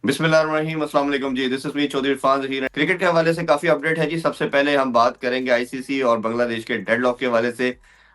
बिस्मिल्लाहिर्रहमानिर्रहीम, अस्सलाम वालेकुम जी। This is me Chaudhry Irfan Zaheer. Cricket के हवाले से काफी अपडेट है जी। सबसे पहले हम बात करेंगे आईसीसी और बांग्लादेश के डेडलॉक के हवाले से।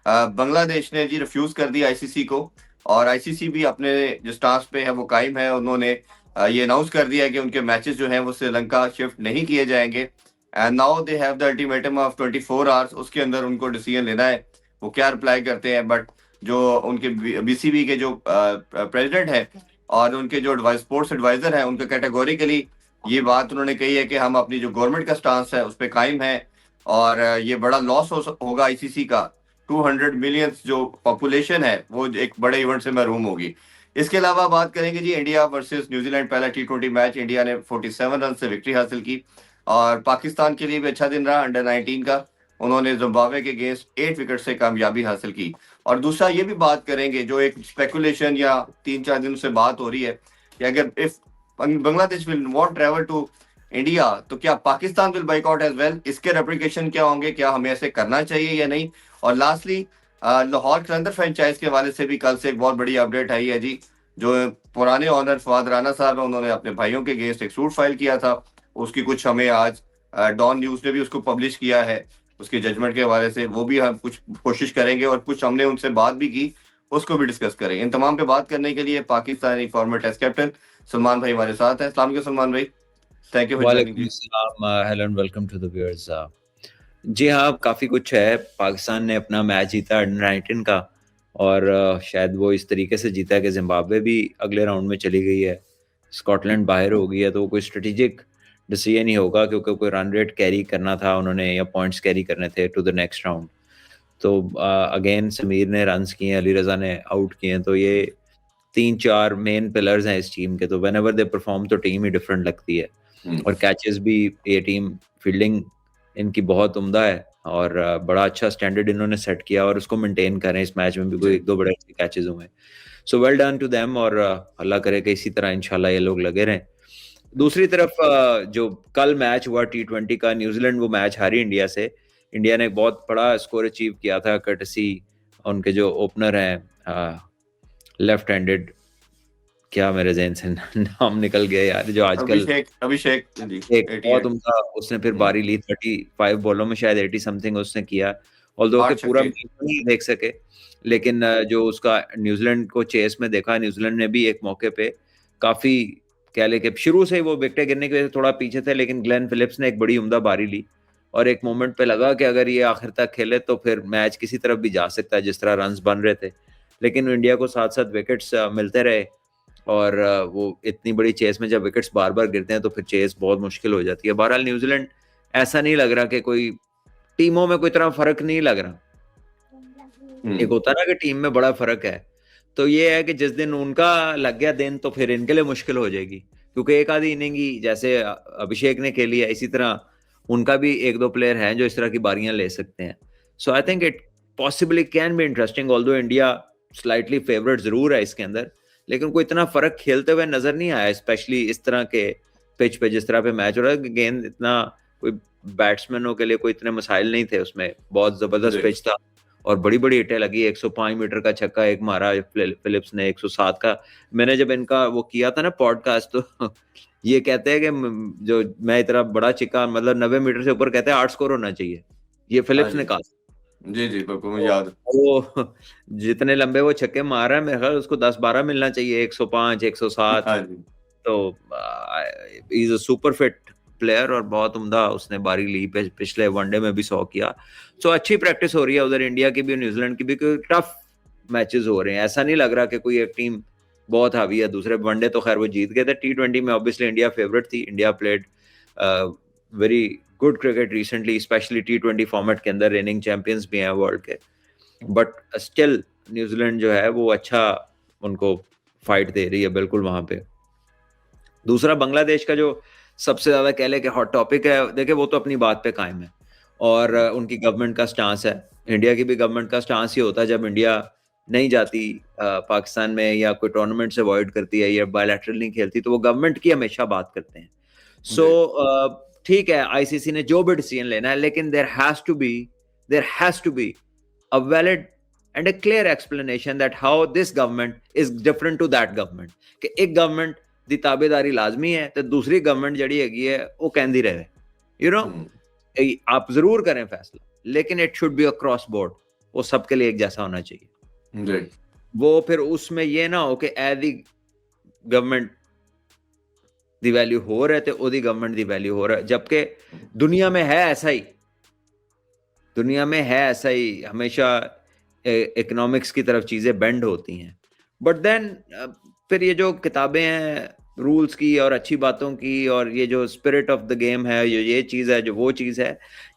बांग्लादेश ने जी रिफ्यूज कर दिया आईसीसी को, और आईसीसी भी अपने जो स्टांस पे है वो कायम है। उन्होंने ये अनाउंस कर दिया है कि उनके मैचेस जो हैं वो श्रीलंका शिफ्ट नहीं किए जाएंगे। And now they have the ultimatum of 24 hours. उसके अंदर उनको डिसीजन लेना है वो क्या रिप्लाई करते हैं। बट जो उनके बीसीबी के जो प्रेसिडेंट है और उनके जो स्पोर्ट्स एडवाइजर है, उनका कैटेगोरिकली ये बात उन्होंने कही है कि हम अपनी जो गवर्नमेंट का स्टांस है उस पर कायम है। और ये बड़ा लॉस होगा आईसीसी का। 200 मिलियन जो पॉपुलेशन है वो एक बड़े इवेंट से महरूम होगी। इसके अलावा बात करेंगे जी इंडिया वर्सेस न्यूजीलैंड, पहला T20 मैच। इंडिया ने 47 रन से विक्ट्री हासिल की। और पाकिस्तान के लिए भी अच्छा दिन रहा अंडर 19 का। उन्होंने जिम्बाब्वे के अगेंस्ट 8 विकेट से कामयाबी हासिल की। और दूसरा ये भी बात करेंगे, जो एक स्पेकुलेशन या 3-4 दिन से बात हो रही है कि अगर if Bangladesh will not travel to India तो क्या Pakistan will boycott as well. इसके रेप्लिकेशन क्या होंगे, क्या हमें ऐसे करना चाहिए या नहीं। और लास्टली लाहौर कलंदर फ्रेंचाइज के हवाले से भी कल से एक बहुत बड़ी अपडेट आई है जी। जो पुराने ऑनर फवाद राना साहब है, उन्होंने अपने भाइयों के अगेंस्ट एक सूट फाइल किया था। उसकी कुछ हमें आज डॉन न्यूज ने भी उसको पब्लिश किया है। उसके जजमेंट के हवाले से वो भी हम कुछ कोशिश करेंगे, और कुछ हमने उनसे बात भी की, उसको भी डिस्कस करेंगे। इन तमाम पे बात करने के लिए Pakistani former test captain Salman भाई हमारे साथ हैं। अस्सलाम वालेकुम सलमान भाई, थैंक यू फॉर ज्वाइनिंग वालेकुम जी। अस्सलाम, hello and welcome to the viewers. जी हाँ, काफ़ी कुछ है। पाकिस्तान ने अपना मैच जीता अंडर 19 का, और शायद वो इस तरीके से जीता कि जिम्बाब्वे भी अगले राउंड में चली गई है, स्कॉटलैंड बाहर हो गई है। तो वो कोई स्ट्रेटेजिक डिसीजन ही होगा, क्योंकि कोई रन रेट कैरी करना था उन्होंने या पॉइंट्स कैरी करने थे टू द नेक्स्ट राउंड। तो अगेन समीर ने रन्स किए हैं, अली रज़ा ने आउट किए हैं। तो ये 3-4 मेन पिलर्स हैं इस टीम के। तो वेन एवर दे परफॉर्म तो टीम ही डिफरेंट लगती है। और कैचेस भी, ये टीम फील्डिंग इनकी बहुत उम्दा है, और बड़ा अच्छा स्टैंडर्ड इन्होंने सेट किया, और उसको मेंटेन करें। इस मैच में भी कोई 1-2 बड़े अच्छे कैचेस हुए। So well done to them, और अल्लाह करे कि इसी तरह इंशाल्लाह ये लोग लगे रहें। दूसरी तरफ जो कल मैच हुआ T20 का, न्यूजीलैंड वो मैच हारी इंडिया से। इंडिया ने एक बहुत बड़ा स्कोर अचीव किया था, कर्टसी उनके जो ओपनर हैं, लेफ्ट हैंडेड, क्या मेरे ज़हन से नाम निकल गया यार, जो आजकल अभिषेक अभिषेक जी, एक बहुत 88। उम्दा, उसने फिर बारी ली। 35 बॉलों में शायद 80 समथिंग उसने किया, ऑल्दो कि 8 पूरा छक्के। मैच नहीं देख सके। लेकिन जो उसका न्यूजीलैंड को चेस में देखा, न्यूजीलैंड ने भी एक मौके पे काफ़ी, कह लें कि शुरू से ही वो विकेटें गिरने की वजह से थोड़ा पीछे थे, लेकिन ग्लेन फिलिप्स ने एक बड़ी उम्दा बारी ली, और एक मोमेंट पे लगा कि अगर ये आखिर तक खेले तो फिर मैच किसी तरफ भी जा सकता है, जिस तरह रन्स बन रहे थे। लेकिन इंडिया को साथ-साथ विकेट्स मिलते रहे, और वो इतनी बड़ी चेस में जब विकेट्स बार-बार गिरते हैं तो फिर चेस बहुत मुश्किल हो जाती है। बहरहाल न्यूजीलैंड, ऐसा नहीं लग रहा कि कोई टीमों में कोई इतना फ़र्क नहीं लग रहा। एक होता है ना कि टीम में बड़ा फ़र्क है, तो ये है कि जिस दिन उनका लग गया दिन तो फिर इनके लिए मुश्किल हो जाएगी, क्योंकि एक आधी इनिंग ही जैसे अभिषेक ने खेली है, इसी तरह उनका भी 1-2 प्लेयर हैं जो इस तरह की बारियाँ ले सकते हैं। So I think it possibly can be interesting, although India slightly favourite ज़रूर है इसके अंदर, लेकिन कोई इतना फ़र्क खेलते हुए नज़र नहीं आया, स्पेशली इस तरह के पिच पे जिस तरह पे मैच हो रहा है कि गेंद इतना, कोई बैट्समैनों के लिए कोई इतने मसाइल नहीं थे उसमें। बहुत ज़बरदस्त पिच था, और बड़ी-बड़ी हिटें लगी। 105 मीटर का छक्का एक मारा फिलिप्स ने, 107 का। मैंने जब इनका वो किया था ना पॉडकास्ट, तो ये कहते हैं कि जो मैं इतना बड़ा चिक्का, मतलब 90 मीटर से ऊपर, कहते हैं 8 स्कोर होना चाहिए। ये हाँ फिलिप्स जी, ने कहा। जी जी, बिल्कुल मुझे तो याद है। वो जितने लंबे वो छक्के मार रहा है, मेरे ख्याल उसको 10-12 मिलना चाहिए, 105, 107। हाँ जी। तो ही is a super fit player, और बहुत उम्दा उसने बारी ली। पिछले वनडे में भी 100 किया। सो अच्छी प्रैक्टिस हो रही है उधर इंडिया की भी, न्यूजीलैंड की भी, क्योंकि टफ मैचेस हो रहे हैं। ऐसा नहीं लग रहा कि कोई एक टीम बहुत हावी है। दूसरे वनडे तो खैर वो जीत गए थे, T20 में ऑब्वियसली इंडिया फेवरेट थी। India played very good cricket recently, specially T20 format के अंदर रेनिंग चैंपियंस भी हैं वर्ल्ड के। बट स्टिल न्यूजीलैंड जो है वो अच्छा उनको फाइट दे रही है बिल्कुल वहां पे। दूसरा, बांग्लादेश का जो सबसे ज्यादा कह ले कि हॉट टॉपिक है, देखिए वो तो अपनी बात पे कायम है, और उनकी गवर्नमेंट का स्टांस है। इंडिया की भी गवर्नमेंट का स्टांस ही होता है, जब इंडिया नहीं जाती पाकिस्तान में, या कोई टूर्नामेंट से अवॉइड करती है, या बायलैटरल नहीं खेलती, तो वो गवर्नमेंट की हमेशा बात करते हैं। सो जी ठीक है, आईसीसी ने जो भी डिसीजन लेना है, लेकिन there has to be a valid and a clear explanation that how this government is different to that government, कि एक गवर्नमेंट ਦੀ ਤਾਬੇਦਾਰੀ ਲਾਜ਼ਮੀ ਹੈ ਤੇ ਦੂਸਰੀ ਗਵਰਨਮੈਂਟ ਜਿਹੜੀ ਹੈਗੀ ਹੈ ਉਹ ਕਹਿੰਦੀ ਰਹੇ, यू नो आप जरूर करें फैसला, लेकिन it should be across board, वो सबके लिए एक जैसा होना चाहिए। वो फिर उसमें ये ना हो कि एदी गवर्नमेंट दी वैल्यू हो रहा है तो ओदी गवर्नमेंट दी वैल्यू हो रहा है, जबकि दुनिया में है ऐसा ही, दुनिया में है ऐसा ही, हमेशा इकोनॉमिक्स की तरफ चीजें बेंड होती हैं। बट देन फिर ये जो किताबें हैं रूल्स की और अच्छी बातों की, और ये जो स्पिरिट ऑफ द गेम है, ये चीज है, जो वो चीज है,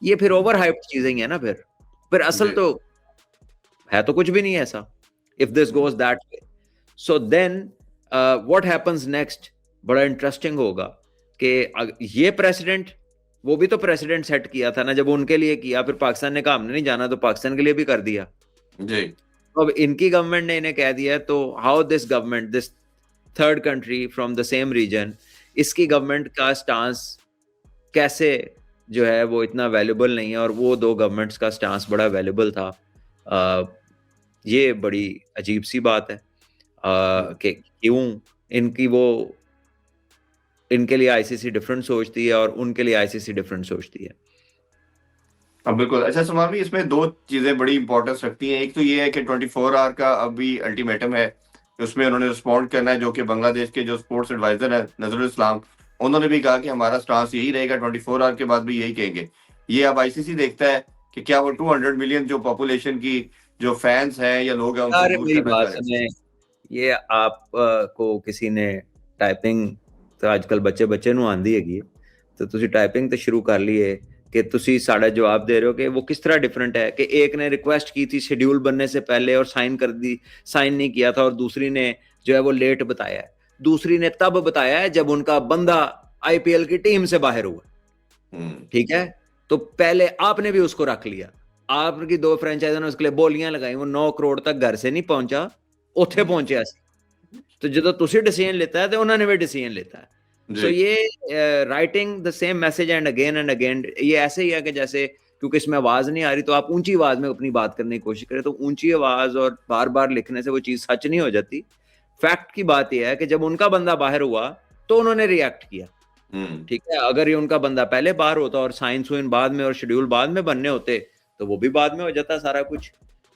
ये फिर ओवर हाइप्ड चीजें ही है ना। फिर असल तो है तो कुछ भी नहीं है ऐसा, if this goes that way. So then what happens next बड़ा इंटरेस्टिंग होगा कि ये प्रेसिडेंट, वो भी तो प्रेसिडेंट सेट किया था ना, जब उनके लिए किया, फिर पाकिस्तान ने कहा हमने नहीं जाना, तो पाकिस्तान के लिए भी कर दिया जी। अब इनकी गवर्नमेंट ने इन्हें कह दिया, तो how this government, this third country from the same region, इसकी गवर्नमेंट का स्टांस कैसे जो है वो इतना वैल्यूबल नहीं है, और वो दो गवर्नमेंट्स का स्टांस बड़ा वैल्यूबल था। ये बड़ी अजीब सी बात है कि क्यों इनकी वो, इनके लिए आईसीसी डिफरेंट सोचती है और उनके लिए आईसीसी डिफरेंट सोचती है। अब बिल्कुल। अच्छा सलमान भाई, इसमें दो चीजें बड़ी इंपॉर्टेंस रखती हैं। एक तो ये है कि 24 आवर का अभी अल्टीमेटम है, उसमें उन्होंने रिस्पॉन्ड करना है, जो कि बांग्लादेश के जो स्पोर्ट्स एडवाइजर है नजरुल इस्लाम, उन्होंने भी कहा कि हमारा स्टांस यही रहेगा, 24 आवर के बाद भी यही कहेंगे। ये अब आईसीसी देखता है कि क्या वो 200 मिलियन जो पॉपुलेशन की जो फैंस हैं या लोग हैं उनको दूर करना चाह रहे हैं। ये आप को किसी ने टाइपिंग तो आजकल बच्चे ਨੂੰ ਆਂਦੀ ਹੈਗੀ, तो ਤੁਸੀਂ टाइपिंग तो शुरू कर लिए कि ਤੁਸੀਂ साड़ा जवाब दे रहे हो कि वो किस तरह डिफरेंट है, कि एक ने रिक्वेस्ट की थी शेड्यूल बनने से पहले और साइन कर दी, साइन नहीं किया था, और दूसरी ने जो है वो लेट बताया है। दूसरी ने तब बताया है जब उनका बंदा आईपीएल की टीम से बाहर हुआ, ठीक है, तो पहले आपने भी उसको रख लिया, आपकी दो फ्रेंचाइजों ने उसके लिए बोलियां लगाई, वो 9 करोड़ तक घर से नहीं पहुंचा, उत्थे पहुंचे। तो जो तुसी डिसीजन लेता है तो उन्होंने भी डिसीजन लेता है। सो ये writing the same message and again, ये ऐसे ही है कि जैसे, क्योंकि इसमें आवाज नहीं आ रही तो आप ऊंची आवाज में अपनी बात करने की कोशिश करें, तो ऊंची आवाज और बार बार लिखने से वो चीज सच नहीं हो जाती। फैक्ट की बात यह है कि जब उनका बंदा बाहर हुआ तो उन्होंने रिएक्ट किया, ठीक है। अगर ये उनका बंदा पहले बाहर होता और साइंस हुई बाद में और शेड्यूल बाद में बनने होते तो वो भी बाद में हो जाता सारा कुछ।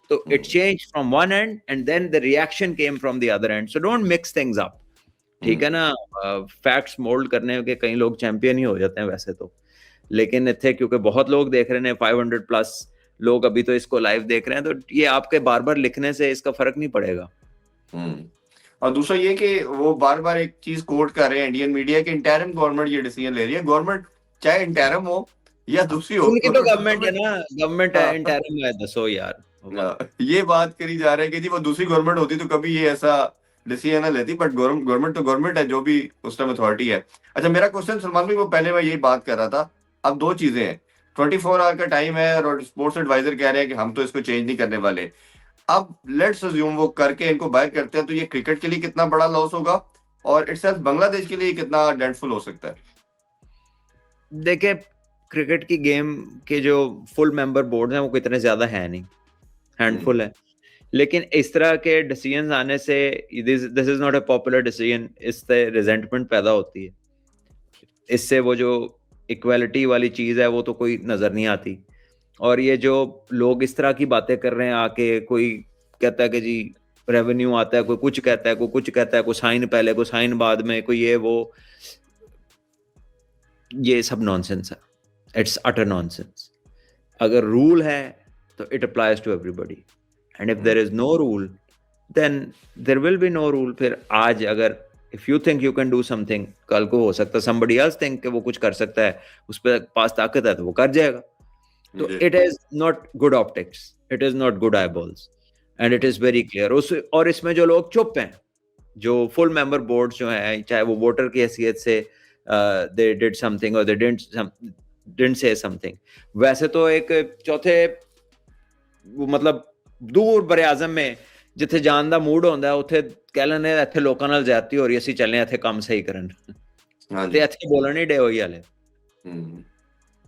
तो it change from one end and then the reaction came from the other end. So don't mix things up, ठीक है ना। फैक्ट्स मोल्ड करने के कई लोग चैंपियन ही हो जाते हैं वैसे तो, लेकिन इतने क्योंकि बहुत लोग देख रहे हैं, 500 प्लस लोग अभी तो इसको लाइव देख रहे हैं, तो ये आपके बार बार लिखने से इसका फर्क नहीं पड़ेगा। और दूसरा ये कि वो बार बार एक चीज कोट कर रहे हैं इंडियन मीडिया के, इंटरिम गवर्नमेंट ये डिसीजन ले रही है। गवर्नमेंट चाहे इंटरिम हो या दूसरी हो, उनकी तो गवर्नमेंट है ना, गवर्नमेंट है, इंटरिम है, दसो यार। ये बात करी जा रही है कि जी वो दूसरी गवर्नमेंट होती तो कभी ये ऐसा डिसीजन न लेती, बट गवर्नमेंट तो गवर्नमेंट है, जो भी उस टाइम अथॉरिटी है। अच्छा मेरा क्वेश्चन सलमान भाई, वो पहले मैं यही बात कर रहा था, अब दो चीजें हैं, 24 आवर का टाइम है और स्पोर्ट्स एडवाइजर कह रहे हैं कि हम तो इसको चेंज नहीं करने वाले। अब लेट्स अज्यूम वो करके इनको बाहर करते हैं, तो ये क्रिकेट के लिए कितना बड़ा लॉस होगा और इटसेल्फ बांग्लादेश के लिए कितना डेंटफुल हो सकता है? देखिए क्रिकेट की गेम के जो फुल मेंबर बोर्ड हैं वो कितने ज्यादा है नहीं, हैंडफुल है, लेकिन इस तरह के डिसीजन आने से this is not a popular decision, इससे रिजेंटमेंट पैदा होती है, इससे वो जो इक्वालिटी वाली चीज है वो तो कोई नजर नहीं आती। और ये जो लोग इस तरह की बातें कर रहे हैं आके, कोई कहता है कि जी रेवेन्यू आता है, कोई कुछ कहता है, कोई कुछ कहता है, कोई साइन पहले, कोई साइन बाद में, कोई ये वो, ये सब नॉनसेंस है, इट्स अटर नॉनसेंस। अगर रूल है तो it applies to everybody, and if there is no rule then there will be no rule. फिर आज अगर if you think you can do something, कल को हो सकता है somebody else think कि वो कुछ कर सकता है, उस पर पास ताकत है तो वो कर जाएगा। तो it is not good optics, it is not good eyeballs, and it is very clear. और इसमें जो लोग चुप हैं, जो फुल मेंबर बोर्ड जो हैं, चाहे वो वोटर की हैसियत से दे डिड समथिंग और दे डिडंट से समथिंग, वैसे तो एक चौथे मतलब दूर बरे आजम में जिथे जान दा मूड होंदा है उत्थे कह लेने इत्थे लोकां नाल ज्यादती हो रही, ਅਸੀਂ ਚੱਲਨੇ ਆ ਇੱਥੇ ਕੰਮ ਸਹੀ ਕਰਨ, ਤੇ ਇੱਥੇ ਬੋਲਣ ਹੀ ਡੇ ਹੋਈ ਹਾਲੇ,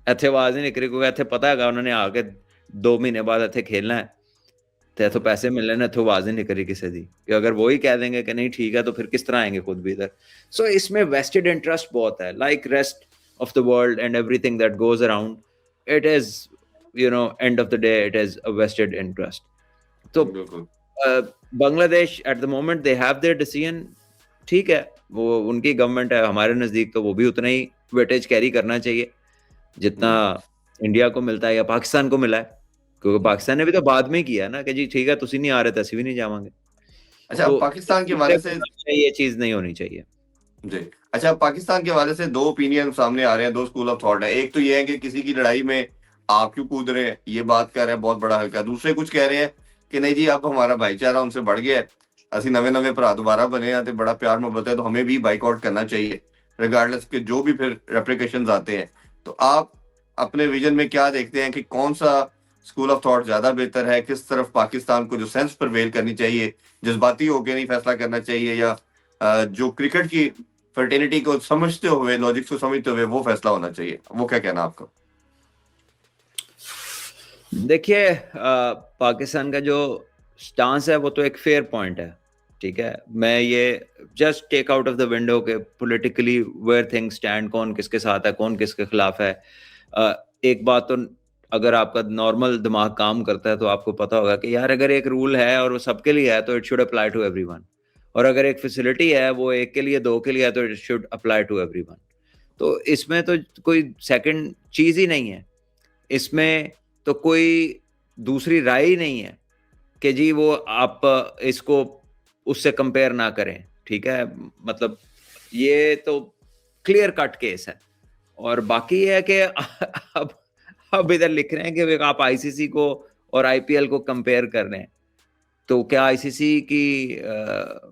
ਇੱਥੇ ਆਵਾਜ਼ ਨਹੀਂ ਨਿਕਲੀ, ਕਿਉਂਕਿ ਇੱਥੇ ਪਤਾ ਹੈਗਾ ਉਹਨਾਂ ਨੇ ਆ ਕੇ 2 ਮਹੀਨੇ ਬਾਅਦ ਇੱਥੇ ਖੇਲਣਾ ਹੈ। ते तो पैसे मिलने ने तो आवाज नहीं करी किसी दी कि अगर वो ही कह देंगे कि नहीं ठीक है तो फिर किस तरह आएंगे खुद भी इधर। सो इसमें वेस्टेड इंटरेस्ट बहुत है, like rest of the world and everything that goes around, it is end of the day it is a vested interest. तो बिल्कुल। Bangladesh at the moment they have their decision, ठीक है, वो उनकी गवर्नमेंट है, हमारे नजदीक तो वो भी उतना ही वेटेज कैरी करना चाहिए जितना इंडिया को मिलता है या पाकिस्तान को मिला है, क्योंकि पाकिस्तान ने भी तो बाद में किया ना कि जी ठीक है तुसी नहीं आ रहे तो ਅਸੀਂ भी नहीं जावांगे। अच्छा, तो पाकिस्तान के हवाले से ये चीज नहीं होनी चाहिए जी। अच्छा, पाकिस्तान के हवाले से दो ओपिनियन सामने आ रहे हैं, दो स्कूल ऑफ थॉट है। एक तो ये है कि किसी की लड़ाई में आप क्यों कूद रहे हैं, ये बात कर रहे हैं बहुत बड़ा हल्का। दूसरे कुछ कह रहे हैं कि नहीं जी अब हमारा भाईचारा उनसे बढ़ गया है, असि नवे नवे भरा दोबारा बने हैं तो बड़ा प्यार मोहब्बत है, तो हमें भी बाइकआउट करना चाहिए रिगार्डलेस के जो भी फिर रेप्रिकेशंस आते हैं। तो आप अपने विजन में क्या देखते हैं कि कौन सा स्कूल ऑफ थॉट ज्यादा बेहतर है, किस तरफ पाकिस्तान को जो सेंस प्रिवेल करनी चाहिए, जज्बाती होकर नहीं फैसला करना चाहिए, या जो क्रिकेट की फर्टिलिटी को समझते हुए, लॉजिक्स को समझते हुए वो फैसला होना चाहिए? वो क्या कहना आपका? देखिए पाकिस्तान का जो स्टांस है वो तो एक फेयर पॉइंट है, ठीक है। मैं ये just take out of the window के पॉलिटिकली वेयर थिंग्स स्टैंड, कौन किसके साथ है कौन किसके खिलाफ है। एक बात तो अगर आपका नॉर्मल दिमाग काम करता है तो आपको पता होगा कि यार अगर एक रूल है और वो सबके लिए है तो it should apply to everyone, और अगर एक फैसिलिटी है वो एक के लिए दो के लिए है तो it should apply to everyone. तो इसमें तो कोई सेकंड चीज ही नहीं है, इसमें तो कोई दूसरी राय ही नहीं है कि जी वो आप इसको उससे कंपेयर ना करें, ठीक है। मतलब ये तो क्लियर कट केस है। और बाकी ये है कि अब इधर लिख रहे हैं कि आप आईसीसी को और आईपीएल को कंपेयर कर रहे हैं, तो क्या आईसीसी की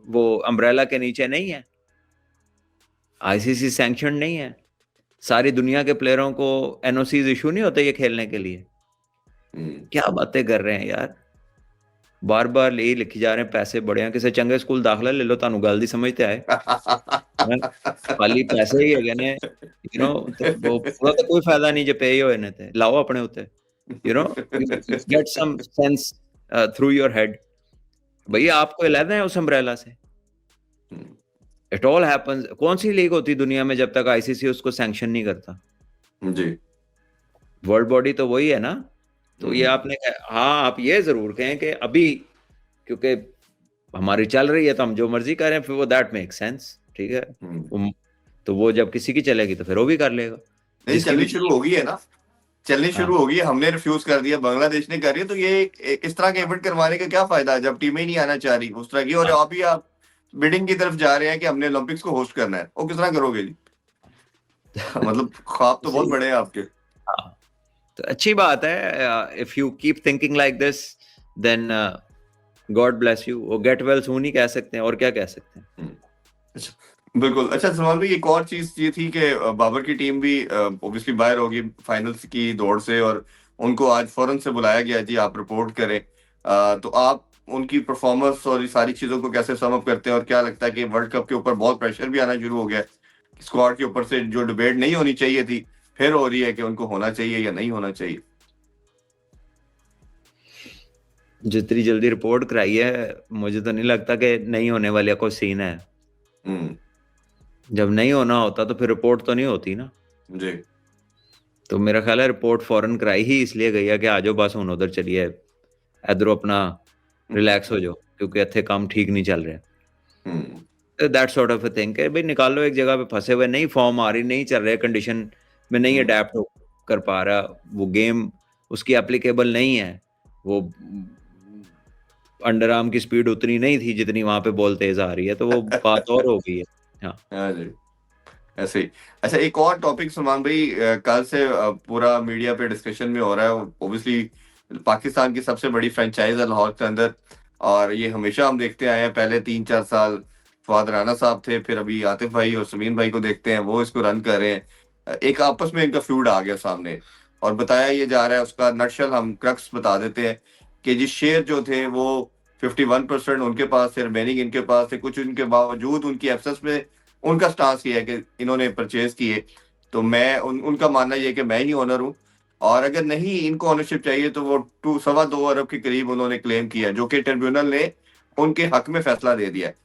वो अम्ब्रेला के नीचे नहीं है? आईसीसी सैंक्शन नहीं है? सारी दुनिया के प्लेयरों को एनओसीज इशू नहीं होते ये खेलने के लिए? क्या बातें कर रहे हैं यार, बार बार यही लिखी जा रहे हैं पैसे बड़े हैं, किसी चंगे स्कूल दाखला ले लो तानू गल दी समझ ते आए खाली पैसे ही है ने वो पूरा तो कोई फायदा नहीं जो पे ही होए ने ते लाओ अपने उत्ते get some sense through your head. भैया आपको लेना है उस अम्ब्रेला से, इट ऑल हैपेंस। कौन सी लीग होती दुनिया में जब तक आईसीसी उसको सैंक्शन नहीं करता? जी, वर्ल्ड बॉडी तो वही है ना। तो ये आपने हाँ आप ये जरूर कहें कि अभी क्योंकि हमारी चल रही है तो हम जो मर्जी करें, फिर वो दैट मेक सेंस, ठीक है। तो वो जब किसी की चलेगी तो फिर वो भी कर लेगा। नहीं, चलनी शुरू होगी है ना, चलनी शुरू होगी। हमने रिफ्यूज कर दिया, बांग्लादेश ने कर रही है, तो ये इस तरह के इवेंट करवाने का क्या फायदा है जब टीमें ही नहीं आना चाह रही उस तरह की, और अभी आप बिडिंग की तरफ जा रहे हैं कि हमने ओलंपिक्स को होस्ट करना है, वो किस तरह करोगे जी? मतलब ख्वाब तो बहुत बड़े हैं आपके। तो अच्छी बात है, if you keep thinking like this then God bless you. वो गेट वेल सून ही कह सकते हैं, और क्या कह सकते हैं। बिल्कुल। अच्छा सलमान भाई, एक और चीज ये थी कि बाबर की टीम भी ऑब्वियसली बाहर होगी फाइनल्स की दौड़ से, और उनको आज फौरन से बुलाया गया जी आप रिपोर्ट करें। तो आप उनकी परफॉर्मेंस और ये सारी चीजों को कैसे सम अप करते हैं, और क्या लगता है कि वर्ल्ड कप के ऊपर बहुत प्रेशर भी आना शुरू हो गया है, स्क्वाड के ऊपर से जो डिबेट नहीं होनी चाहिए थी फिर हो रही है कि उनको होना चाहिए या नहीं होना चाहिए? जितनी जल्दी रिपोर्ट कराई है मुझे तो नहीं लगता कि नहीं होने वाले कोई सीन है। जब नहीं होना होता तो फिर रिपोर्ट तो नहीं होती ना जी। तो मेरा ख्याल है रिपोर्ट फौरन कराई ही इसलिए गई है कि आज बस हूं उधर चलिए, इधरों अपना रिलैक्स हो जाओ क्योंकि इतने काम ठीक नहीं चल रहे। That sort of a thing कि भाई निकालो, एक जगह पे फंसे हुए, नहीं फॉर्म आ रही, नहीं चल रहे, कंडीशन में नहीं अडेप्ट कर पा रहा, वो गेम उसकी एप्लीकेबल नहीं है, वो अंडर आर्म की स्पीड उतनी नहीं थी जितनी वहां पे बॉल तेज आ रही है, तो वो बात और हो गई है। हाँ जी, ऐसे ही। अच्छा, एक और टॉपिक सलमान भाई, कल से पूरा मीडिया पे डिस्कशन में हो रहा है। ओब्वियसली पाकिस्तान की सबसे बड़ी फ्रेंचाइज है लाहौर के अंदर, और ये हमेशा हम देखते आए हैं, पहले 3-4 साल फवाद राना साहब थे, फिर अभी आतिफ भाई और समीन भाई को देखते हैं वो इसको रन कर रहे हैं। एक आपस में इनका फ्यूड आ गया सामने, और बताया ये जा रहा है, उसका नटशल हम क्रक्स बता देते हैं कि जी शेयर जो थे वो 51% उनके पास थे, रिमेनिंग इनके पास थे। कुछ उनके बावजूद उनकी एब्सेंस में उनका स्टांस ये है कि इन्होंने परचेज किए। तो मैं उनका मानना ये है कि मैं ही ओनर हूँ, और अगर नहीं इनको ऑनरशिप चाहिए तो वो 2.25 अरब के करीब उन्होंने क्लेम किया है, जो कि ट्रिब्यूनल ने उनके हक में फैसला दे दिया है।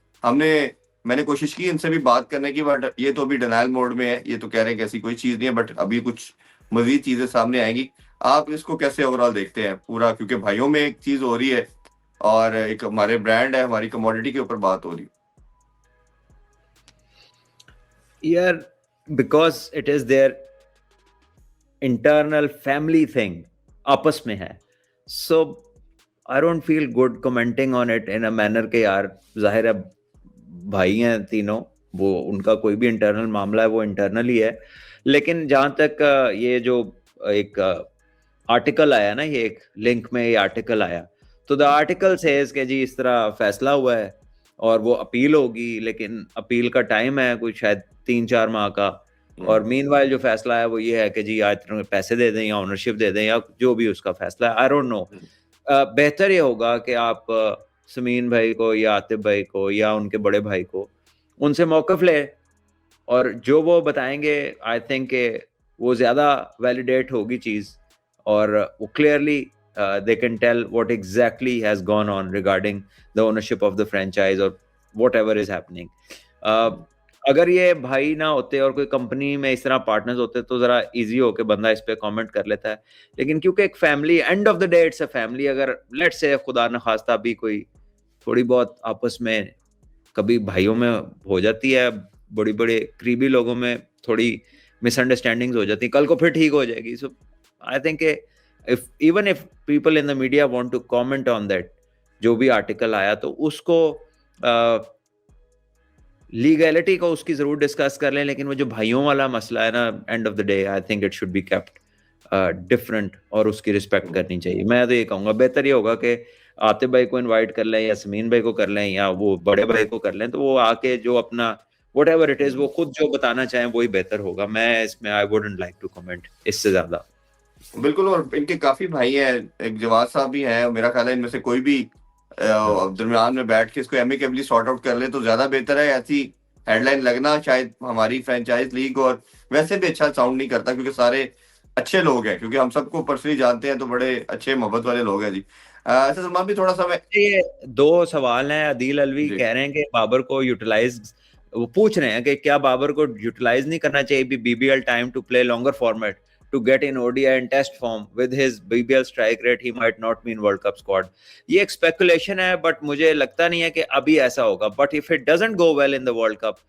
मैंने कोशिश की इनसे भी बात करने की, बट ये तो अभी डिनायल मोड में है, ये तो कह रहे हैं कि ऐसी कोई चीज नहीं है, बट अभी कुछ मजीद चीजें सामने आएंगी। आप इसको कैसे ओवरऑल देखते हैं पूरा, क्योंकि भाइयों में एक चीज हो रही है और एक हमारे ब्रांड है, हमारी कमोडिटी के ऊपर बात हो रही है। यार because it is their internal family thing, आपस में है, so I don't feel good commenting on it in a manner के यार जाहिर है भाई हैं तीनों, वो उनका कोई भी इंटरनल मामला है वो इंटरनल ही है। लेकिन जहां तक ये जो एक आर्टिकल आया ना, ये एक लिंक में ये आर्टिकल आया, तो द आर्टिकल सेज कि जी इस तरह फैसला हुआ है और वो अपील होगी, लेकिन अपील का टाइम है कुछ शायद 3-4 माह का, और मीनवाइल जो फैसला है वो ये है कि जी आज पैसे दे दें या ओनरशिप दे दें या जो भी उसका फैसला है, आई डोंट नो। बेहतर ये होगा कि आप समीन भाई को या आतिफ भाई को या उनके बड़े भाई को उनसे मौक़िफ़ ले, और जो वो बताएंगे आई थिंक वो ज़्यादा वैलिडेट होगी चीज़, और वो clearly they can tell what exactly has gone on regarding the ownership of the franchise or whatever is happening. अगर ये भाई ना होते और कोई कंपनी में इस तरह पार्टनर्स होते तो ज़रा इजी होके बंदा इस पे कमेंट कर लेता है, लेकिन क्योंकि एक family, end of the day it's a family, अगर लेट्स से खुदा न खास्ता भी कोई थोड़ी बहुत आपस में कभी भाइयों में हो जाती है, बड़ी बड़े करीबी लोगों में थोड़ी मिसअंडरस्टैंडिंग्स हो जाती, कल को फिर ठीक हो जाएगी। So I think even if people in the media want to comment on that, जो भी आर्टिकल आया तो उसको लीगैलिटी को उसकी जरूर डिस्कस कर लें, लेकिन वो जो भाइयों वाला मसला है ना, end of the day I think it should be kept different और उसकी रिस्पेक्ट करनी चाहिए। मैं तो ये कहूँगा बेहतर ये होगा कि आतिफ भाई को इनवाइट कर लें या समीन भाई को कर लें या वो बड़े भाई को कर लें, तो वो आके जो अपना व्हाटएवर इट इज वो खुद जो बताना चाहें वही बेहतर होगा। मैं इसमें I wouldn't like to comment इससे ज्यादा। बिल्कुल, और इनके काफी भाई हैं, एक जवाद साहब भी हैं, मेरा ख्याल है इनमें से कोई भी दरमियान में बैठ के इसको एमिकेबली सॉर्ट आउट कर ले तो ज्यादा बेहतर है। ऐसी हेडलाइन लगना शायद हमारी फ्रेंचाइज लीग और वैसे भी अच्छा साउंड नहीं करता, क्योंकि सारे अच्छे लोग हैं, क्योंकि हम सबको पर्सनली जानते हैं, तो बड़े अच्छे मोहब्बत वाले लोग हैं जी। अच्छा सलमान भी थोड़ा सा मैं ये 2 सवाल हैं। अदील अलवी कह रहे हैं कि बाबर को यूटिलाइज, वो पूछ रहे हैं कि क्या बाबर को यूटिलाइज नहीं करना चाहिए BBL time to play longer format to get in ODI and test form with his BBL strike rate he might not be in World Cup squad. ये एक speculation है, but मुझे लगता नहीं है कि अभी ऐसा होगा, but if it doesn't go well in the World Cup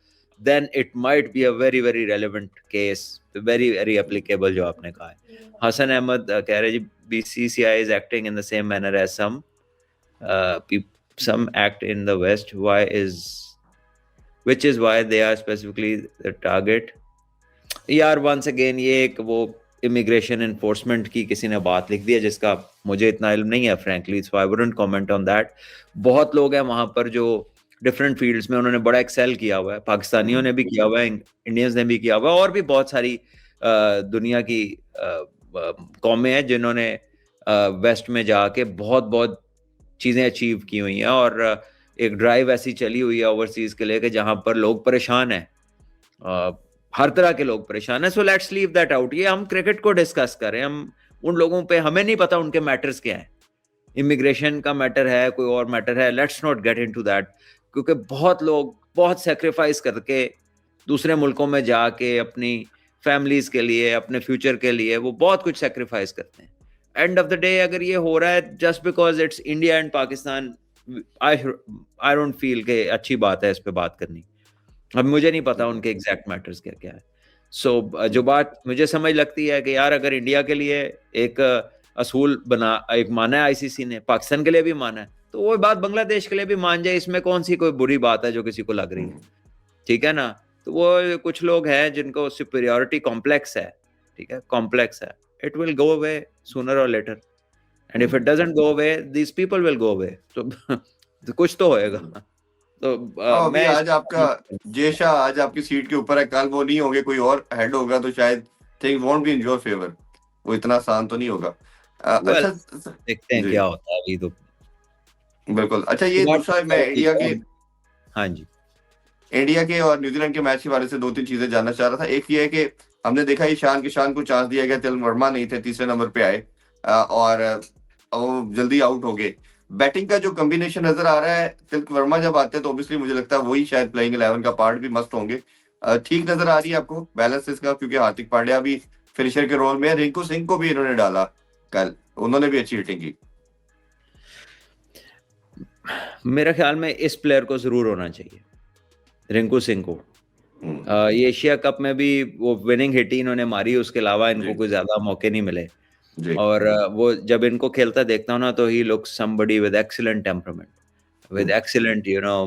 then it might be a very very relevant case, very very applicable जो आपने कहा है। हसन अहमद कह रहे जी BCCI is acting in the same manner as some act in the West, which is why they are specifically the target। यार once again ये एक वो इमिग्रेशन एनफोर्समेंट की किसी ने बात लिख दी है जिसका मुझे इतना इल्म नहीं है frankly, so I wouldn't comment on that. बहुत लोग हैं वहां पर जो डिफरेंट फील्ड्स में उन्होंने बड़ा एक्सेल किया हुआ है, पाकिस्तानियों ने भी किया हुआ है, इंडियंस ने भी किया हुआ है, और भी बहुत सारी दुनिया की कौमें हैं जिन्होंने वेस्ट में जाके बहुत बहुत चीज़ें अचीव की हुई हैं, और एक ड्राइव ऐसी चली हुई है ओवरसीज के लिए कि जहाँ पर लोग परेशान हैं, हर तरह के लोग परेशान हैं। So let's leave that out. ये हम क्रिकेट को डिस्कस करें, हम उन लोगों पे, हमें नहीं पता उनके मैटर्स क्या है, इमिग्रेशन का मैटर है, कोई और मैटर है, let's not get into that, क्योंकि बहुत लोग बहुत सेक्रीफाइस करके दूसरे मुल्कों में जाके अपनी फैमिलीज के लिए, अपने फ्यूचर के लिए वो बहुत कुछ सेक्रीफाइस करते हैं। एंड ऑफ द डे अगर ये हो रहा है just because it's India and Pakistan, I don't feel कि अच्छी बात है इस पे बात करनी। अब मुझे नहीं पता उनके एग्जैक्ट मैटर्स क्या क्या है। सो जो बात मुझे समझ लगती है कि यार अगर इंडिया के लिए एक असूल बना, एक माना है आईसीसी ने, पाकिस्तान के लिए भी माना है, तो वो बात बांग्लादेश के लिए भी मान जाए, इसमें कौन सी कोई बुरी बात है जो किसी को लग रही है, ठीक है ना। तो वो कुछ लोग हैं जिनको सुपीरियरिटी कॉम्प्लेक्स है, ठीक है, कॉम्प्लेक्स है, it will go away sooner और later, and if it doesn't go away this people will go away, तो कुछ तो होएगा। तो अभी आज आपका जेशा आज आपकी सीट के ऊपर है, कल वो नहीं होंगे, कोई और हेड होगा, तो शायद thing won't be in your favour, वो इतना आसान तो नहीं होगा। अच्छा देखते हैं क्या होता है अभी तो। बिल्कुल। अच्छा ये दूसरा मैं इंडिया के, हाँ जी, इंडिया के और न्यूजीलैंड के मैच के बारे से 2-3 चीजें जानना चाह रहा था। एक ये है कि हमने देखा ईशान किशान को चांस दिया गया, तिलक वर्मा नहीं थे, तीसरे नंबर पे आए और वो जल्दी आउट हो गए। बैटिंग का जो कॉम्बिनेशन नजर आ रहा है, तिलक वर्मा जब आते हैं तो ऑब्वियसली मुझे लगता है वही शायद प्लेइंग 11 का पार्ट भी मस्त होंगे। ठीक नजर आ रही है आपको बैलेंस इसका, क्योंकि हार्दिक पांड्या भी फिनिशर के रोल में है, रिंकू सिंह को भी इन्होंने डाला कल, उन्होंने भी अच्छी हिटिंग की। मेरे ख्याल में इस प्लेयर को जरूर होना चाहिए, रिंकू सिंह को। ये एशिया कप में भी वो विनिंग हिट ही इन्होंने मारी, उसके अलावा इनको कोई ज्यादा मौके नहीं मिले। और वो जब इनको खेलता देखता हूँ ना तो he looks somebody with excellent temperament, with excellent you know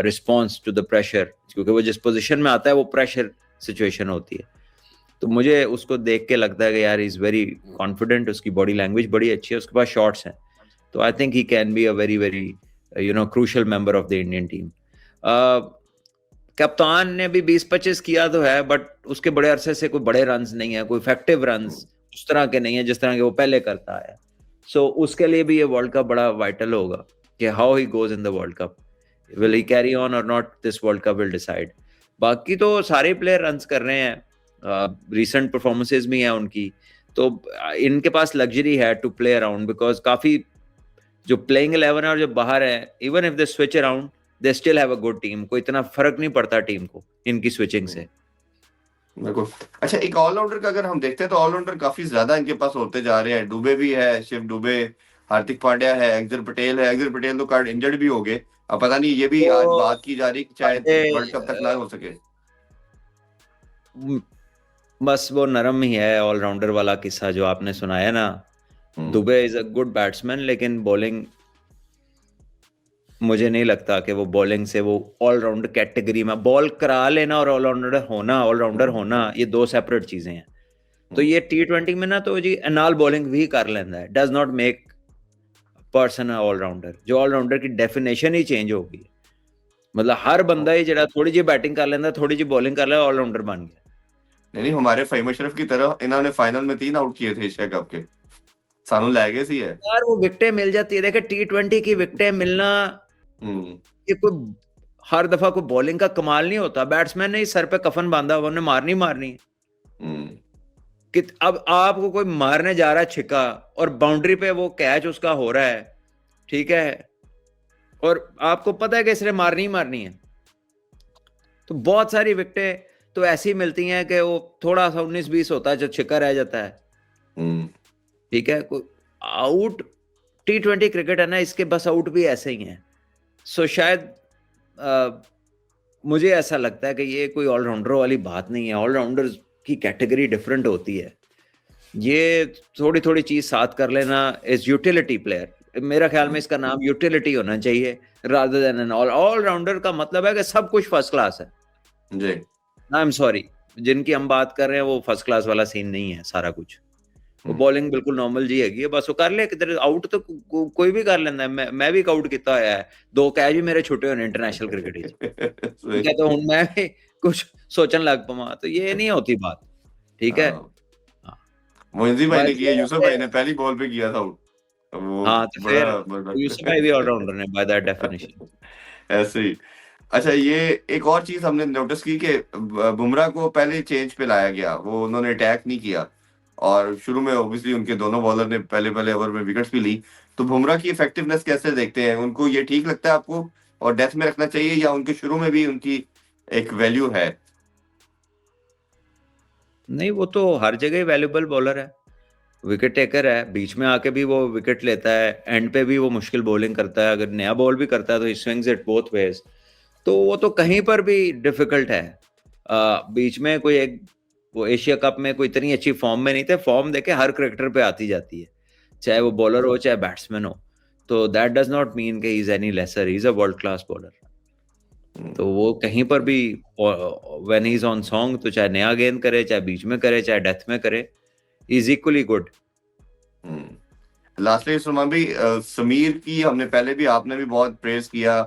response to the pressure, क्योंकि वो जिस पोजीशन में आता है वो प्रेशर सिचुएशन होती है। तो मुझे उसको देख के लगता है कि यार इज वेरी कॉन्फिडेंट, उसकी बॉडी लैंग्वेज बड़ी अच्छी है, उसके पास शॉट्स हैं, तो I think he can be a very very you know crucial member of the Indian team. कप्तान ने भी 20-25 किया तो है, बट उसके बड़े अरसे से कोई बड़े रन्स नहीं है, कोई इफेक्टिव रन्स उस तरह के नहीं है जिस तरह के वो पहले करता है। सो उसके लिए भी ये वर्ल्ड कप बड़ा वाइटल होगा कि how he goes in the world cup, will he carry on और not, this world cup will decide. बाकी तो सारे प्लेयर रन्स कर रहे हैं, रिसेंट परफॉर्मेंसेज भी हैं उनकी, तो इनके पास लग्जरी है टू प्ले अराउंड, बिकॉज काफी जो प्लेइंग 11 है और जो बाहर है, even if they switch around they still have a good team, कोई इतना फर्क नहीं पड़ता टीम को इनकी स्विचिंग से। बिल्कुल। अच्छा, एक ऑलराउंडर का अगर हम देखते हैं तो ऑलराउंडर काफी ज्यादा इनके पास होते जा रहे हैं। दुबे भी है, शिव दुबे, हार्दिक पांड्या है, अक्षर पटेल है। अक्षर पटेल तो कार्ड इंजर्ड भी हो गए, अब पता नहीं, ये भी आज बात की जा रही कि शायद वर्ल्ड कप तक ना हो सके। बस वो नरम ही है ऑलराउंडर वाला किस्सा जो आपने सुनाया ना। Dubey is a good batsman, लेकिन बॉलिंग मुझे नहीं लगता कि वो बॉलिंग से वो ऑलराउंडर कैटेगरी में, बॉल करा लेना और ऑलराउंडर होना ये दो सेपरेट चीजें हैं। तो ये T20 में ना तो जी एनाल बॉलिंग भी कर लेता है, does not make person allrounder. जो ऑलराउंडर की डेफिनेशन ही चेंज हो गई, मतलब हर बंदा ही जरा थोड़ी जी बैटिंग कर लेता, थोड़ी जी बॉलिंग कर लेता, ऑलराउंडर बन गया। नहीं, हमारे फहीम अशरफ की तरह इन्होंने फाइनल में 3 आउट किए थे एशिया कप के, सानू लेगेसी है यार। वो विकेटें मिल जाती है, देखे T20 की विकेटें मिलना ये कोई हर दफा कोई बॉलिंग का कमाल नहीं होता। बैट्समैन ने सर पे कफन बांधा हुआ, उन्हें मारनी है कि अब आपको कोई मारने जा रहा है छिक्का और बाउंड्री पे वो कैच उसका हो रहा है, ठीक है, और आपको पता है कि इसने मारनी है, तो बहुत सारी विकेटें तो ऐसी मिलती हैं कि वो थोड़ा सा 19-20 होता है जो छिक्का रह जाता है। ठीक है, कोई आउट T20 क्रिकेट है ना, इसके बस आउट भी ऐसे ही हैं। सो शायद मुझे ऐसा लगता है कि ये कोई ऑलराउंडर वाली बात नहीं है, ऑलराउंडर की कैटेगरी डिफरेंट होती है। ये थोड़ी चीज साथ कर लेना इज यूटिलिटी प्लेयर। मेरा ख्याल में इसका नाम यूटिलिटी होना चाहिए रादर देन एन ऑलराउंडर। का मतलब है कि सब कुछ फर्स्ट क्लास है जी। आई एम सॉरी, जिनकी हम बात कर रहे हैं वो फर्स्ट क्लास वाला सीन नहीं है सारा कुछ। वो बॉलिंग बिल्कुल नॉर्मल जी हैगी, बस वो कर ले किधर आउट तो कोई भी कर लेंदा है। मैं भी आउट किया है, 2 कैच भी मेरे छुट्टे होने इंटरनेशनल क्रिकेट ठीक है, तो हुण मैं भी कुछ सोचन लग पवा, तो ये नहीं होती बात, ठीक है। मोइंजी भाई ने किया, यूसुफ भाई ने पहली बॉल पे किया था वो। हाँ, तो फिर यूसुफ भाई भी ऑलराउंडर ने बाय दैट डेफिनेशन ऐसे ही। अच्छा, ये एक और चीज हमने नोटिस की कि बुमराह को पहले चेंज पे लाया गया, वो उन्होंने अटैक नहीं किया, और शुरू में ऑब्वियसली उनके दोनों बॉलर ने पहले ओवर में विकेट्स भी ली। तो बुमराह की इफेक्टिवनेस कैसे देखते हैं, उनको ये ठीक लगता है आपको, और डेथ में रखना चाहिए, या उनके शुरू में भी उनकी एक वैल्यू है? नहीं, वो तो हर जगह ही वैल्यूबल बॉलर है, विकेट टेकर है, बीच में आके भी वो विकेट लेता है, एंड पे भी वो मुश्किल बॉलिंग करता है, अगर नया बॉल भी करता है तो ही स्विंग्स इट बोथ वेज, तो वो तो कहीं पर भी डिफिकल्ट है। बीच में कोई एक वो एशिया कप में कोई इतनी अच्छी फॉर्म में नहीं थे, फॉर्म देके हर क्रिकेटर पे आती जाती है, चाहे वो बॉलर हो चाहे बैट्समैन हो, तो दैट डज नॉट मीन कि he is any lesser, he is a world class bowler. तो वो कहीं पर भी when he is on song, तो चाहे नया गेंद करे, चाहे बीच में करे, चाहे डेथ में करे, इज इक्वली गुड। लास्टली सुमन भी, समीर की हमने पहले भी, आपने भी बहुत प्रेज किया,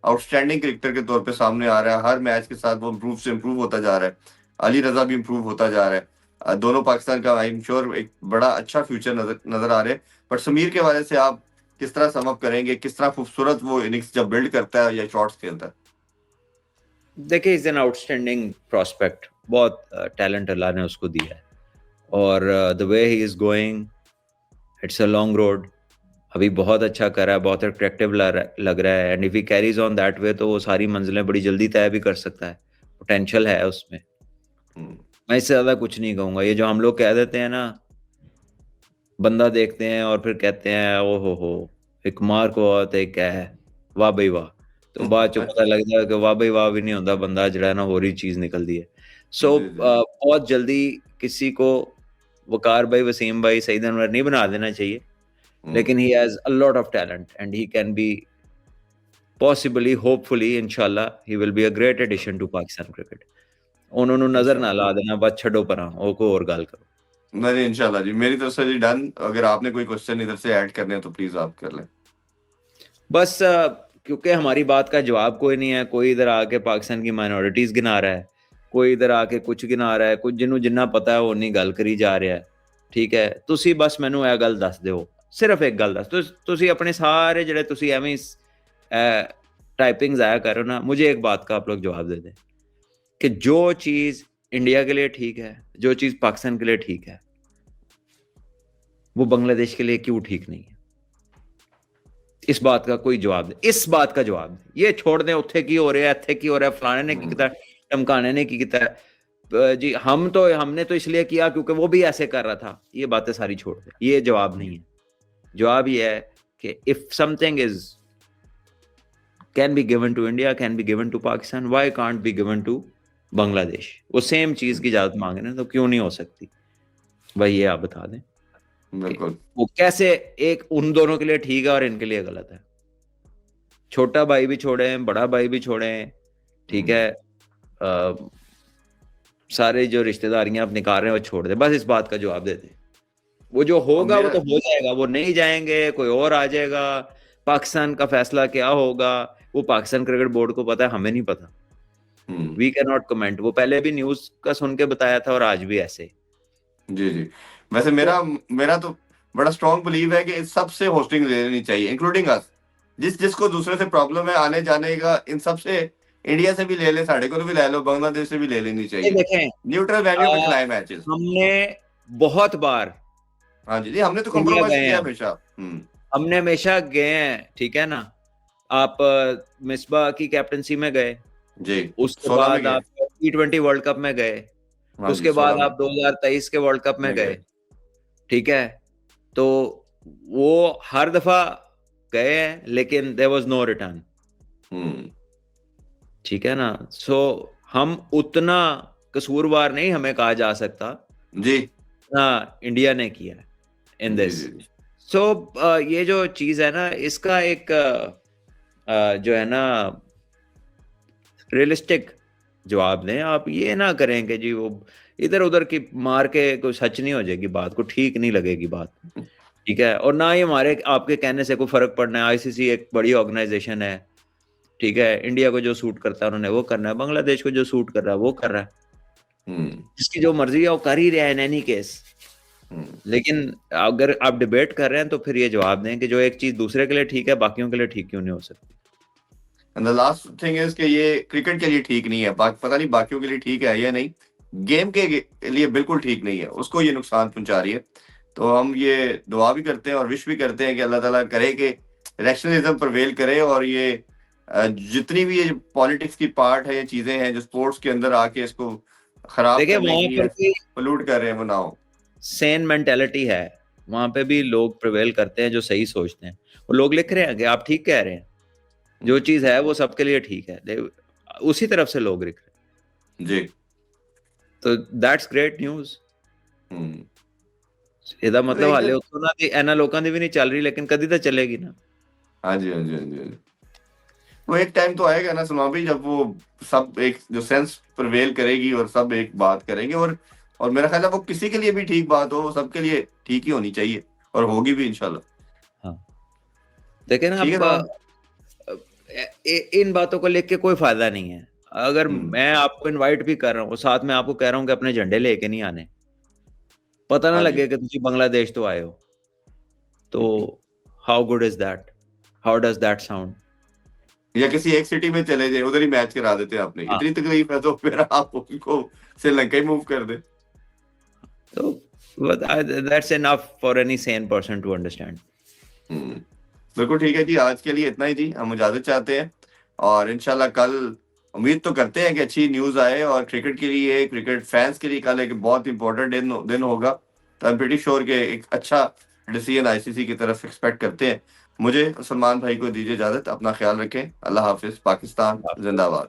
आउटस्टैंडिंग क्रिकेटर के तौर पे सामने आ रहा है, हर मैच के साथ वो इम्प्रूव होता जा रहा है। अली रजा भी इम्प्रूव होता जा रहा है। दोनों पाकिस्तान का आई एम श्योर एक बड़ा अच्छा फ्यूचर नजर आ रहे हैं। पर समीर के बारे से आप किस तरह सम अप करेंगे, किस तरह खूबसूरत वो इनिंग्स जब बिल्ड करता है या शॉट्स खेलता है? देखिए, इज एन आउटस्टैंडिंग प्रोस्पेक्ट, बहुत टैलेंट अल्लाह ने उसको दिया है, और the way he is going, it's a long road. अभी बहुत अच्छा कर रहा है, बहुत अट्रैक्टिव लग रहा है, and if he carries on that way तो वो सारी मंजिलें बड़ी जल्दी तय भी कर सकता है, पोटेंशियल है उसमें। मैं इससे ज्यादा कुछ नहीं कहूंगा। ये जो हम लोग कह देते हैं ना, बंदा देखते हैं और फिर कहते हैं ओ हो एक मार को आते क्या है, वाह भाई वाह, तो बाद चो पता लगता है कि वाह भाई वाह भी नहीं होता, बंदा जड़ा ना हो रही चीज निकलती है। सो जी, जी। बहुत जल्दी किसी को वकार भाई, वसीम भाई, सईद अनवर नहीं बना देना चाहिए, लेकिन he has a lot of talent and he can be possibly, hopefully, inshallah, he will be a great addition to Pakistan cricket. उन्होंने नजर ना ला देना, बस छड़ो परा, ओ को और गाल करो। नहीं, इंशाल्लाह जी, मेरी तरफ से जी डन। अगर आपने कोई क्वेश्चन इधर से ऐड करने हैं तो प्लीज आप कर लें। बस क्योंकि हमारी बात का जवाब कोई नहीं है, कोई इधर आके पाकिस्तान की माइनॉरिटीज गिना रहा है, कोई इधर आके कुछ गिना रहा है, कुछ जिन्हों जिन्ना पता है वो नहीं गल करी जा रहा है। ठीक है, तुसी बस मैनू यह गल दस दो, सिर्फ एक गल दस, तुसी अपने सारे जड़े तुसी एवें टाइपिंग जाया करो ना, मुझे एक बात का आप लोग जवाब दे दें कि जो चीज इंडिया के लिए ठीक है, जो चीज पाकिस्तान के लिए ठीक है, वो बांग्लादेश के लिए क्यों ठीक नहीं है? इस बात का कोई जवाब दे, इस बात का जवाब दे। ये छोड़ दें उत्थे की हो रहा है, इत्थे की हो रहा है, फलाने ने की किया, टमकाने ने की किया जी, हमने तो इसलिए किया क्योंकि वो भी ऐसे कर रहा था। ये बातें सारी छोड़ दें, ये जवाब नहीं है। जवाब ये है कि if something is can be given to India, can be given to Pakistan, why can't be given to Bangladesh? वो सेम चीज की इजाजत मांग रहे हैं तो क्यों नहीं हो सकती भाई? ये आप बता दें बिल्कुल। वो कैसे एक उन दोनों के लिए ठीक है और इनके लिए गलत है। छोटा भाई भी छोड़े, बड़ा भाई भी छोड़े, ठीक है, सारे जो रिश्तेदारियां आप निकाल रहे हैं वो छोड़ दे, बस इस बात का जवाब दे दे। वो जो होगा वो तो हो जाएगा, वो नहीं जाएंगे, कोई और आ जाएगा। पाकिस्तान का फैसला क्या होगा वो पाकिस्तान क्रिकेट बोर्ड को पता है, हमें नहीं पता। We can not comment. वो पहले भी न्यूज का सुन के बताया था और आज भी ऐसे। जी जी। वैसे मेरा तो बड़ा स्ट्रॉन्ग बिलीव है कि इस सबसे होस्टिंग ले लेनी चाहिए, इंक्लूडिंग अस। जिसको दूसरे से प्रॉब्लम है आने जाने का, इन सब से इंडिया से भी ले ले, साढ़े को भी ले लो, बांग्लादेश से भी ले लेनी चाहिए। देखें, न्यूट्रल वेन्यू पे खिलाए मैचेस। हमने बहुत बार, हाँ जी, हमने तो इंडिया कॉम्प्रोमाइज गए किया हैं, हमेशा। हमने हमेशा गए हैं, ठीक है ना। आप मिसबा की कैप्टनसी में गए, जी, उसके 16 में बाद गए। आप T20 वर्ल्ड कप में गए, हाँ जी, उसके 16 बाद में आप 2023 के वर्ल्ड कप में में गए, गए। ठीक है। तो वो हर दफा गए हैं लेकिन देयर वाज नो रिटर्न, ठीक है ना। सो हम उतना कसूरवार नहीं हमें कहा जा सकता जी ना, इंडिया ने किया इन जी दिस। जी। सो ये जो चीज है ना, इसका एक जो है ना रियलिस्टिक जवाब दें आप। ये ना करें कि जी वो इधर उधर की मार के कोई सच नहीं हो जाएगी बात, को ठीक नहीं लगेगी बात, ठीक है। और ना ही हमारे आपके कहने से कोई फर्क पड़ना है। आईसीसी एक बड़ी ऑर्गेनाइजेशन है, ठीक है। इंडिया को जो सूट करता है उन्होंने वो करना है, बांग्लादेश को जो सूट कर रहा है वो कर रहा है, जिसकी जो मर्जी है वो कर ही रहा है इन एनी केस। लेकिन अगर आप डिबेट कर रहे हैं तो फिर ये जवाब दें कि जो एक चीज दूसरे के लिए ठीक है बाकियों के लिए ठीक क्यों नहीं हो सकती। And the last thing is कि ये क्रिकेट के लिए ठीक नहीं है, पता नहीं बाकियों के लिए ठीक है या नहीं, गेम के लिए बिल्कुल ठीक नहीं है, उसको ये नुकसान पहुंचा रही है। तो हम ये दुआ भी करते हैं और विश भी करते हैं कि अल्लाह ताला करे कि रैशनलिज्म प्रिवेल करे, और ये जितनी भी ये पॉलिटिक्स की पार्ट है, ये चीजें हैं जो स्पोर्ट्स के अंदर आके इसको खराब देखिए करने वहां की पर है, भी पोल्यूट कर रहे हैं, वो ना हो। सेन मेंटेलिटी है, वहां पे भी लोग प्रिवेल करते हैं जो सही सोचते हैं। वो लोग लिख रहे हैं कि आप ठीक कह रहे हैं, जो चीज है वो सबके लिए ठीक है, उसी तरफ से लोग लिख रहे हैं जी। तो दैट्स ग्रेट न्यूज। ਇਹਦਾ मतलब हाले उतना दी एना लोकां दी भी नहीं चल रही, लेकिन कदी तो चलेगी ना। हाँ जी, हाँ जी, हाँ जी, हाँ जी। वो एक टाइम तो आएगा ना सलमान भाई, जब वो सब एक जो सेंस प्रिवेल करेगी और सब एक बात करेंगे, और मेरा ख्याल है वो किसी के लिए भी ठीक बात हो, वो सबके लिए ठीक ही होनी चाहिए, और होगी भी इंशाल्लाह। हाँ देखिए ना, ठीक है आप इन बातों को लेके कोई फायदा नहीं है। अगर मैं आपको इनवाइट भी कर रहा हूँ, साथ में आपको कह रहा हूँ कि अपने झंडे लेके नहीं आने, पता ना हाँ जी। लगे कि तुम बांग्लादेश तो आए हो, तो how good is that, how does that sound? या किसी एक सिटी में चले जाए, उधर ही मैच करा देते हैं आपने, हाँ। इतनी तकलीफ है तो फिर आप उनको श्रीलंका ही मूव कर दे। तो that's enough for any sane person to understand. बिल्कुल ठीक है जी, आज के लिए इतना ही जी, हम इजाजत चाहते हैं और इंशाल्लाह कल उम्मीद तो करते हैं कि अच्छी न्यूज आए, और क्रिकेट के लिए, क्रिकेट फैंस के लिए कल एक बहुत इंपॉर्टेंट दिन होगा। तो आई एम प्रीटी श्योर कि एक अच्छा डिसीजन आईसीसी की तरफ एक्सपेक्ट करते हैं। मुझे सलमान भाई को दीजिए इजाजत, अपना ख्याल रखें, अल्लाह हाफिज, पाकिस्तान जिंदाबाद।